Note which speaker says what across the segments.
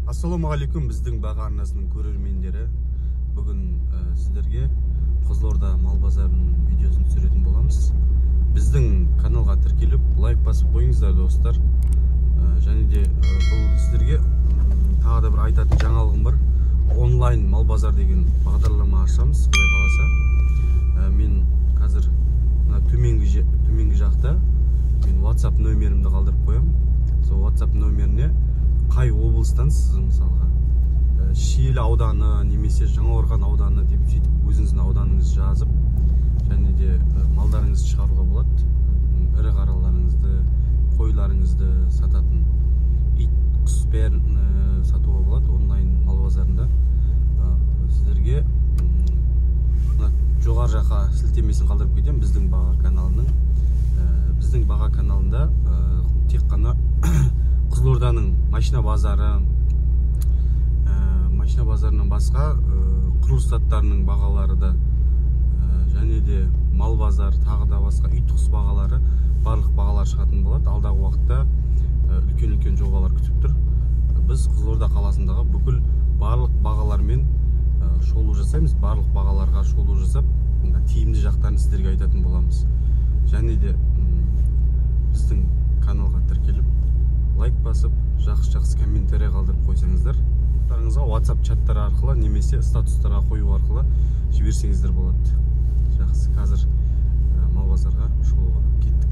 Speaker 1: Ассалаумағалейкум, біздің баға арнасының көрермендері. Бүгін сіздерге Қызылорда мал базарының видеосын түсіретін боламыз. Біздің каналға тіркеліп, лайк басып қойыңыздар достар. Және де бұл сіздерге тағы да бір айтатын жаңалығым бар. Онлайн мал базар деген бағдарлама ашамыз, Құдай қаласа. Мен қазір төменгі жақта мен WhatsApp нөмірімді қалдырып қоям. Сол WhatsApp нөміріне қай облыстан сіз мысалға Шиелі ауданы немесе Жаңақорған ауданы деп сөйтіп өзіңіздің ауданыңызды жазып, және де малдарыңызды шығаруға болады. Ірі қараларыңызды, қойларыңызды сататын ит, құс бәрін сатуға болады онлайн мал базарында. Сіздерге жоғары жаққа сілтемесін қалдырып кетемін біздің баға каналының. Біздің баға каналында тек қана Қызылорданың машина базарынан басқа құрылыс заттарының бағалары да, және де мал базар, тағы да басқа үй құс бағалары, барлық бағалар шығатын болады. Алдағы уақытта үлкен жобалар күтіп тұр. Біз Қызылорда қаласындағы бүкіл барлық бағалармен шолу жасаймыз. Барлық бағаларға шолу жасап, тиімді жақтарын сіздерге айтатын боламыз. Және де біздің каналға тіркеліп, лайк басып, жақсы комментарий қалдырып қойсаңыздар, WhatsApp чаттары арқылы немесе статустарға қою арқылы жіберсеңіздер болады. Жақсы, қазір мал базарға шоуға кеттік.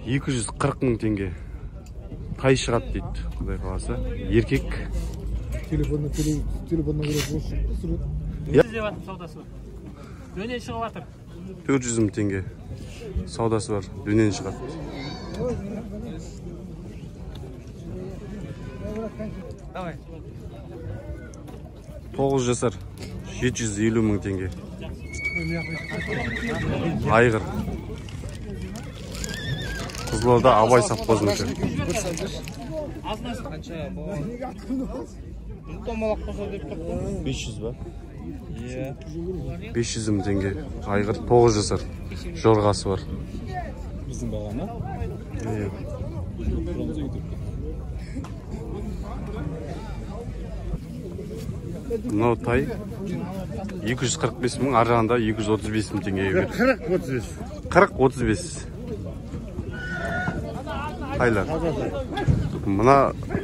Speaker 1: 240 мың теңге тай шығады дейді, Құдай қаласа. Еркек.
Speaker 2: Телефонына көріп болсын.
Speaker 3: Саудасы бар. Дөнен шығып жатыр.
Speaker 1: 400 мың теңге саудасы бар, дөнен шығады.
Speaker 3: Давай.
Speaker 1: 9 жасар 750 мың теңге. Айғыр. Қызылорда Абай совхозынікі. 500 ба? 500 мың теңге. Айғыр 9 жасар. Жорғасы бар.
Speaker 2: Біздің бағана?
Speaker 1: Мынау тай 245 мың, аржағында 235 мың теңгеге берді. 40-35 тайлар. Мына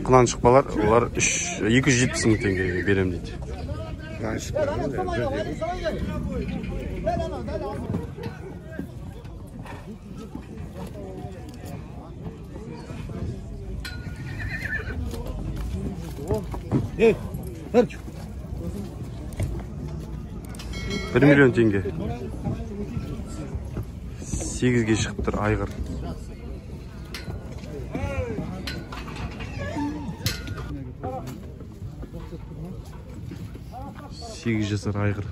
Speaker 1: құнан шықпалар, олар 270 мың теңгеге берем дейді. $1 миллион теңге. 8-ге шығып тұр айғыр. Сегіз жасар айғыр.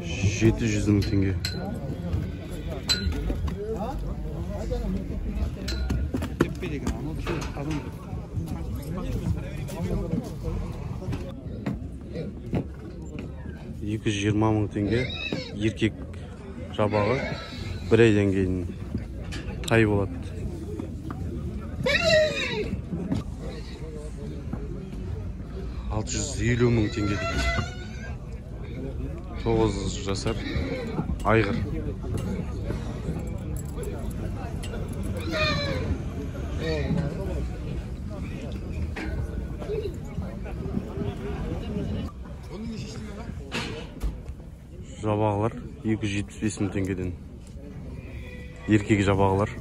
Speaker 1: 700 мың теңге. $220 мың теңге. Еркек жабағы 1 айдан кейін тай болады. $650 мың теңге. 9 жасар айғыр. Жабағылар 275 мың теңгеден. Еркек жабағылар.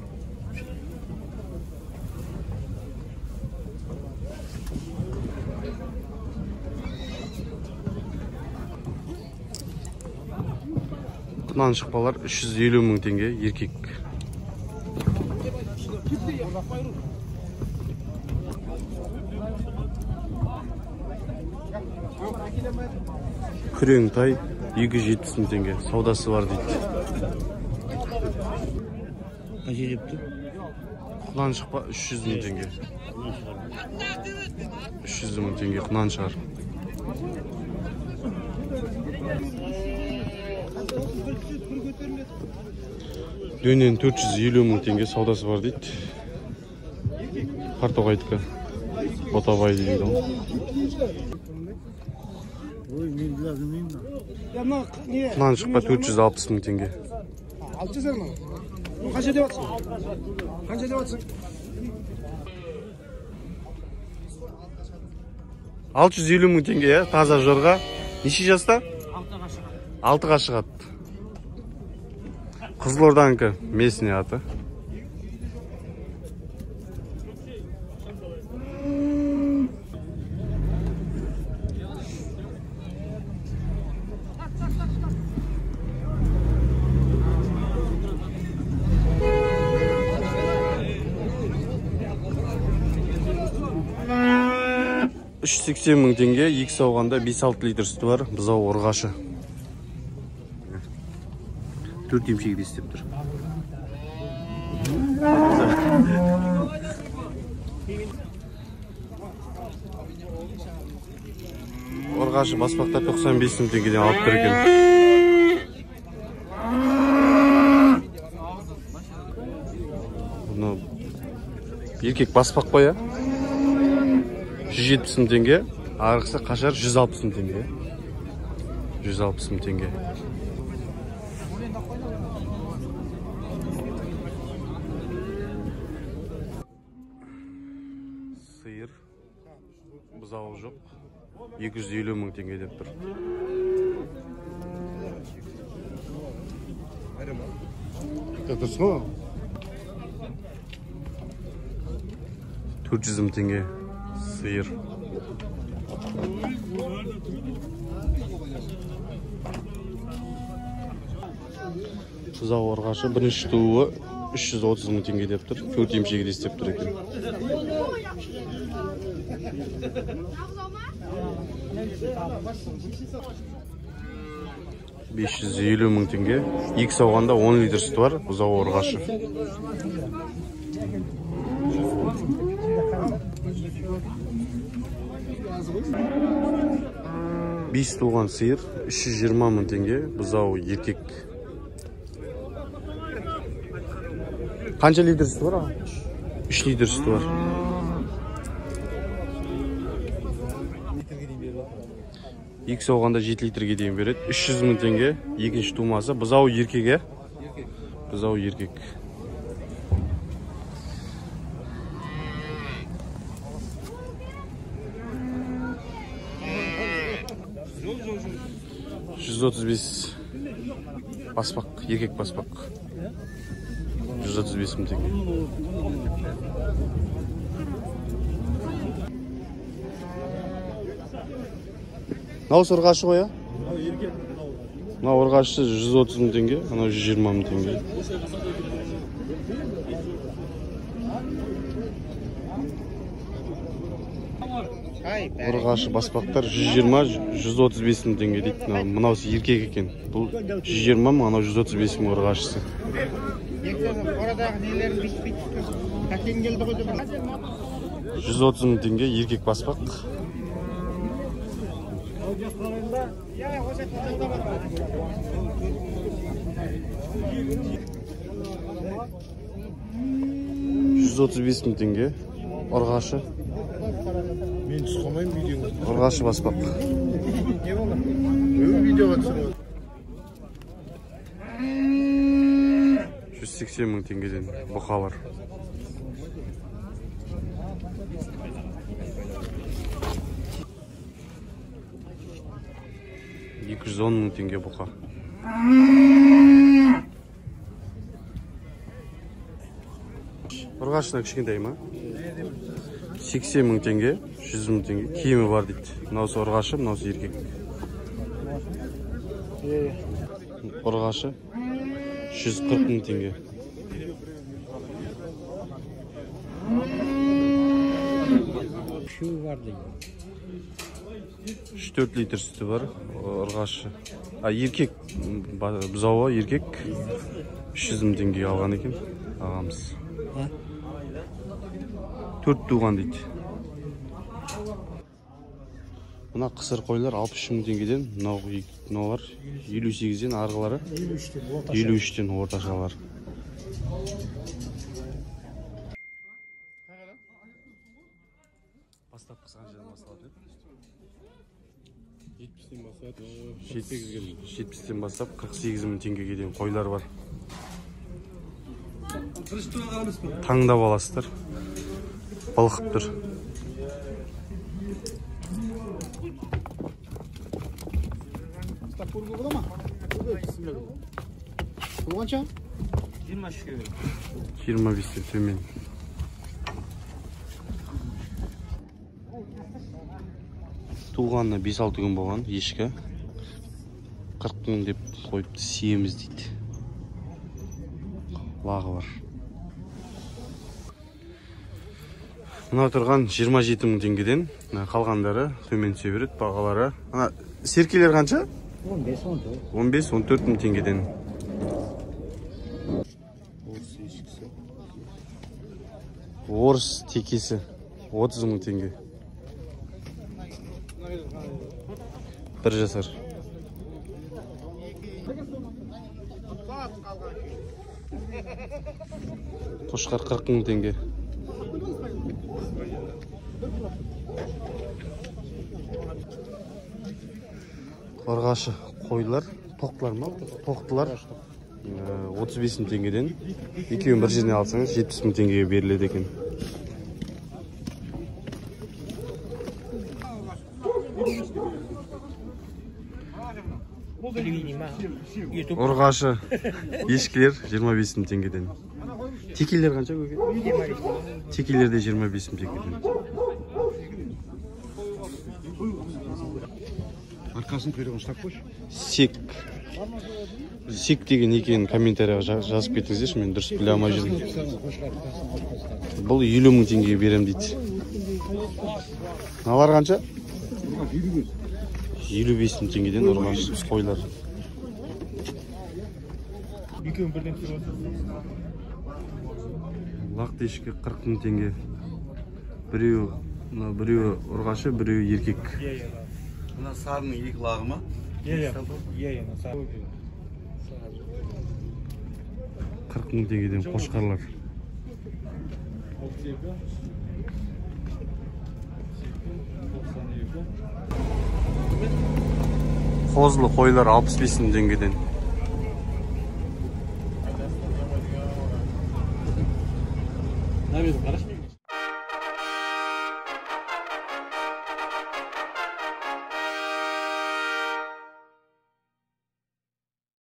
Speaker 1: Құнан шықпалар 350 мың теңге. Еркек. Күрең тай 270 мың теңге. Саудасы бар дейді.
Speaker 2: Қанша депті?
Speaker 1: Құнан шықпа 300 мың теңге. 300 мың теңге құнан шығар. Дөнен 450 мың теңге саудасы бар дейді. Картоғайдікі. Ботабай дейді ғой.
Speaker 2: Ой, мен biraz bilmeyeyim de.
Speaker 1: Мынаны шықпа 460 мың теңге.
Speaker 2: 600 mı? Kaç ediyor? Kaç ediyor?
Speaker 1: 650 мың теңге, ya, таза жорға. Неше жаста? 6-ға шығады. Қызылорданікі, местный аты. $380 мың теңге, екі сауғанда 5-6 литр сүті бар, бұзау ұрғашы. 4 емшегі де істеп тұр. Ұрғашы баспақта 95 мың теңгеден алып тұр екен. Бұны еркек баспақ қой, 170 мың теңге, арғысы қашар 160 мың теңге. 160 мың теңге. Сиыр, бұзауы жоқ, 250 мың теңге деп тұр.
Speaker 2: Это что?
Speaker 1: 400 мың теңге. Сиыр. Бұзау ұрғашы бірінші туы 330 мың теңге деп тұр. 4 емшегі де істеп тұр екен. 550 мың теңге. Екі сауғанда 10 литр сүті бар. Бұзау ұрғашы. Бес туған сиыр 320 мың теңге, бұзау еркек. Қанша литр сүті бар? 3 литр сүті бар. Екі сауғанда 7 литрге дейін береді. 300 мың теңге, екінші тумасы. Бұзау еркек, бұзау еркек. $135 баспақ, еркек баспақ. 135 мың теңге. Мынау ұрғашы ғой, мынау ұрғашы 130 мың теңге, мынау 120 мың теңге. Ұрғашы баспақтар 120-135 мың теңге дейді. Мынаусы еркек екен. Бұл 120 мың, мынау 135 мың ұрғашысы. 130 мың теңге еркек баспақ. $135 мың теңге ұрғашы.
Speaker 2: Мен түсқамайым видеоға.
Speaker 1: Ұрғашы баспақ.
Speaker 2: Не болды? Видеоға түсіріп.
Speaker 1: 180 мың теңгеден бұқалар. $210 мың теңге бұқа. Ұрғашына кішкентай ма? 80 мың теңге, 100 мың теңге. Киімі бар дейді. Мынаусы ұрғашы, мынаусы еркек. Ұрғашы 140 мың теңге. 3-4 литр сүті бар, ұрғашы. Еркек, бұзауы еркек 300 мың теңге алған екен ағамыз. 4 туған дейді. Мына қысыр қойлар 63 мың теңгеден, мыналар 58-ден, арғылары 53-ден орташалар. Бастапқысы қаншадан басталады?
Speaker 2: 70-тен бастап
Speaker 1: 70-тен бастап 48 мың теңгеге дейін қойлар бар. Таңдап аласыздар. Балқып тұр.
Speaker 2: Бұл қанша?
Speaker 1: 25-тен төмен. Туғанына 5-6 күн болған ешкі. 40 мың деп қойыпты, сиеміз дейді. Лағы бар. Мына тұрған 27 мың теңгеден, қалғандары төмен түсе береді, бағалары. Ана серкелер қанша? 15-14 мың теңгеден. Орыс текесі 30 мың теңге. 1 жасар. Қошқар 40 мың теңге. Қорғашы қойлар, тоқтылар ма? Тоқтылар 35 мың теңгеден. Екеуін бір жеріне алсаңыз 70 мың теңгеге беріледі екен. Ұрғашы ешкілер 25 мың теңгеден. Текелер қанша көке? Текелер де 25 мың теңгеден.
Speaker 2: Арқасын құйрығын ұстап қойшы.
Speaker 1: Сек. Сек деген екенін комментарияға жазып кетіңіздерші, мен дұрыс біле алмай жүрмін. Бұл 50 мың теңгеге берем дейді. Налар қанша? 55 мың теңгеден ұрғашы қойлар. Лақ ешкі 40 мың теңге. Біреуі ұрғашы, біреуі еркек.
Speaker 4: Мына сарының екі лағы ма?
Speaker 1: 40 мың теңгеден қошқарлар. Қозлы қойлар 65 мың теңгеден.
Speaker 3: Навес, қарашы.